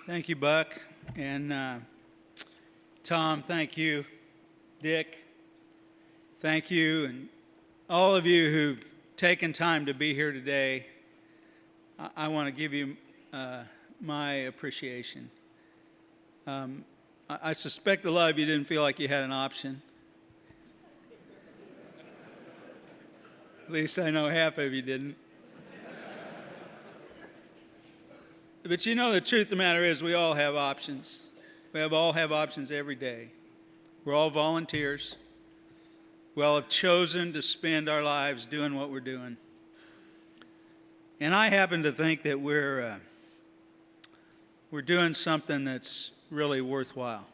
Thank you, Buck. And Tom, thank you. Dick, thank you. And all of you who've taken time to be here today, I want to give you my appreciation. I suspect a lot of you didn't feel like you had an option. At least I know half of you didn't. But you know, the truth of the matter is we all have options. We all have options every day. We're all volunteers. We all have chosen to spend our lives doing what we're doing. And I happen to think that we're doing something that's really worthwhile.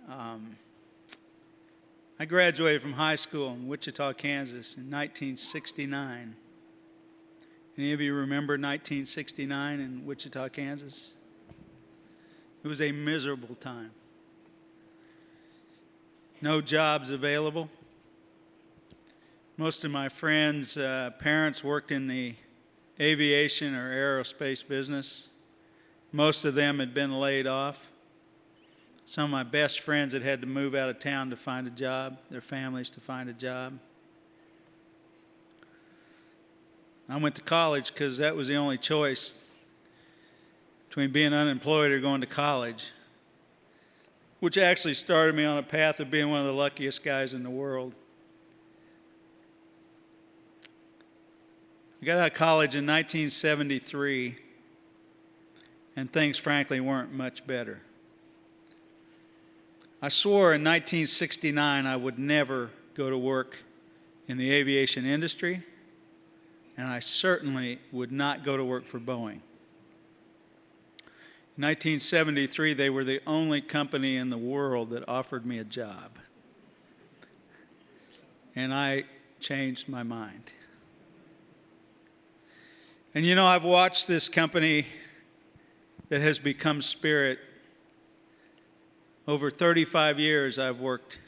I graduated from high school in Wichita, Kansas in 1969. Any of you remember 1969 in Wichita, Kansas? It was a miserable time. No jobs available. Most of my friends' parents worked in the aviation or aerospace business. Most of them had been laid off. Some of my best friends had to move out of town to find a job, their families to find a job. I went to college because that was the only choice between being unemployed or going to college, which actually started me on a path of being one of the luckiest guys in the world. I got out of college in 1973, and things frankly weren't much better. I swore in 1969 I would never go to work in the aviation industry, and I certainly would not go to work for Boeing. In 1973, they were the only company in the world that offered me a job. And I changed my mind. And you know, I've watched this company that has become Spirit. Over 35 years, I've worked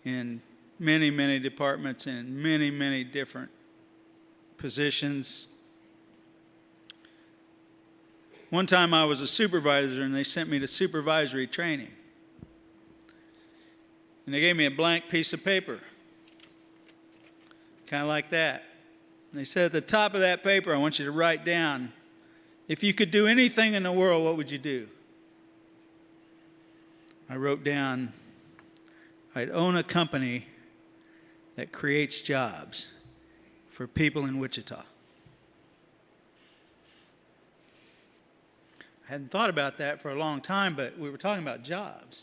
in many, many departments and many, many different positions. One time I was a supervisor and they sent me to supervisory training. And they gave me a blank piece of paper, kind of like that. And they said at the top of that paper, I want you to write down, if you could do anything in the world, what would you do? I wrote down, I'd own a company that creates jobs for people in Wichita. I hadn't thought about that for a long time, but we were talking about jobs,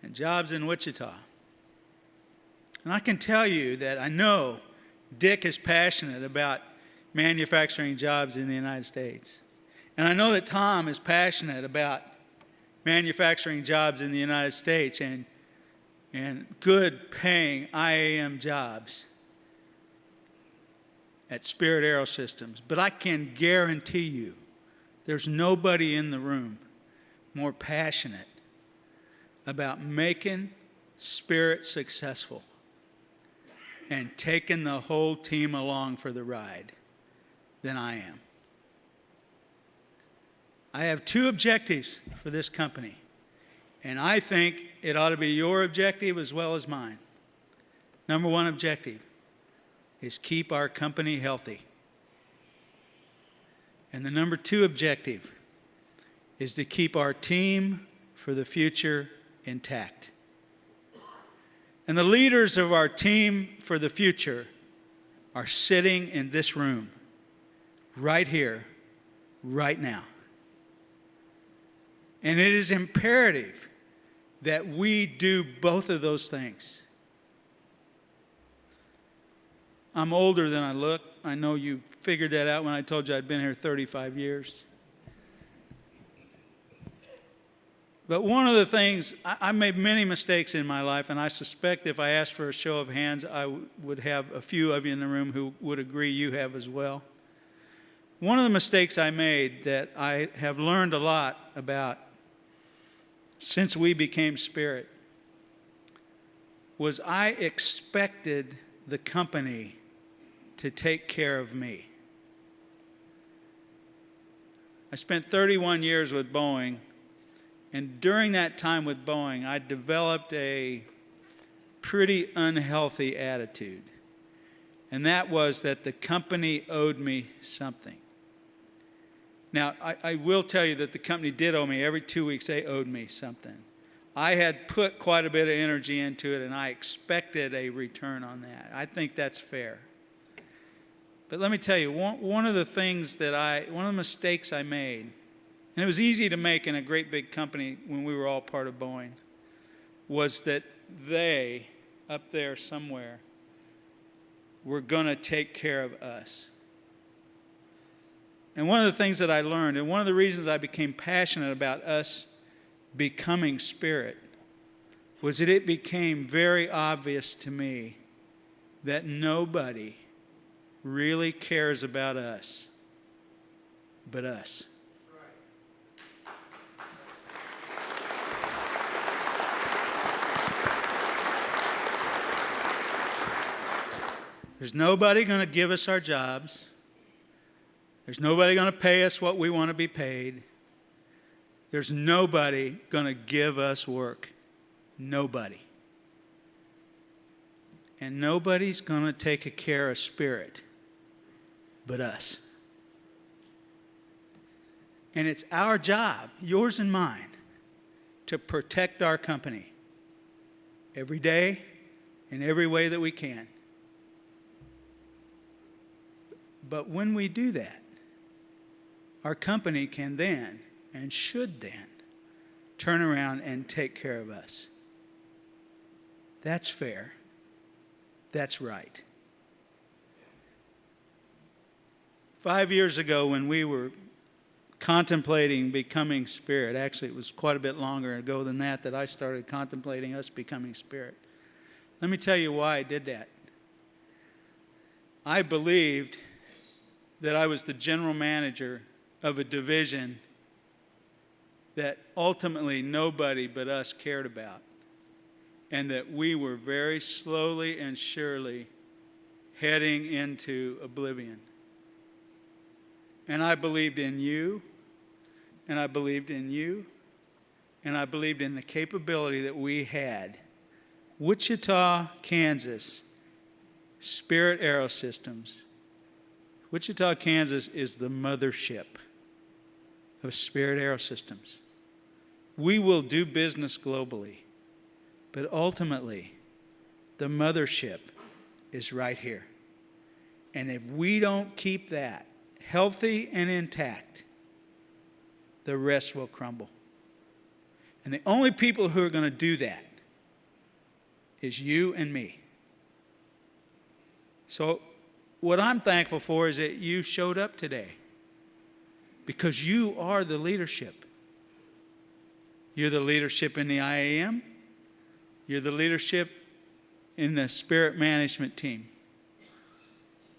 and jobs in Wichita. And I can tell you that I know Dick is passionate about manufacturing jobs in the United States. And I know that Tom is passionate about manufacturing jobs in the United States and good paying IAM jobs at Spirit Aerosystems. But I can guarantee you there's nobody in the room more passionate about making Spirit successful and taking the whole team along for the ride than I am. I have two objectives for this company, and I think it ought to be your objective as well as mine. Number one objective is keep our company healthy. And the number two objective is to keep our team for the future intact. And the leaders of our team for the future are sitting in this room, right here, right now. And it is imperative that we do both of those things. I'm older than I look. I know you figured that out when I told you I'd been here 35 years. But one of the things, I made many mistakes in my life, and I suspect if I asked for a show of hands, I would have a few of you in the room who would agree you have as well. One of the mistakes I made that I have learned a lot about since we became Spirit was I expected the company to take care of me. I spent 31 years with Boeing, and during that time with Boeing, I developed a pretty unhealthy attitude. And that was that the company owed me something. Now, I will tell you that the company did owe me. Every 2 weeks, they owed me something. I had put quite a bit of energy into it, and I expected a return on that. I think that's fair. But let me tell you, one of the mistakes I made, and it was easy to make in a great big company when we were all part of Boeing, was that they, up there somewhere, were going to take care of us. And one of the things that I learned, and one of the reasons I became passionate about us becoming Spirit, was that it became very obvious to me that nobody really cares about us but us. There's nobody going to give us our jobs. There's nobody going to pay us what we want to be paid. There's nobody going to give us work. Nobody. And nobody's going to take care of Spirit but us. And it's our job, yours and mine, to protect our company every day in every way that we can. But when we do that, our company can then, and should then, turn around and take care of us. That's fair. That's right. 5 years ago, when we were contemplating becoming Spirit, actually it was quite a bit longer ago than that I started contemplating us becoming Spirit. Let me tell you why I did that. I believed that I was the general manager of a division that ultimately nobody but us cared about, and that we were very slowly and surely heading into oblivion. And I believed in you, and I believed in you, and I believed in the capability that we had. Wichita, Kansas, Spirit Aerosystems. Wichita, Kansas is the mothership of Spirit Aerosystems. We will do business globally, but ultimately, the mothership is right here. And if we don't keep that healthy and intact, the rest will crumble. And the only people who are going to do that is you and me. So what I'm thankful for is that you showed up today, because you are the leadership. You're the leadership in the IAM. You're the leadership in the Spirit management team.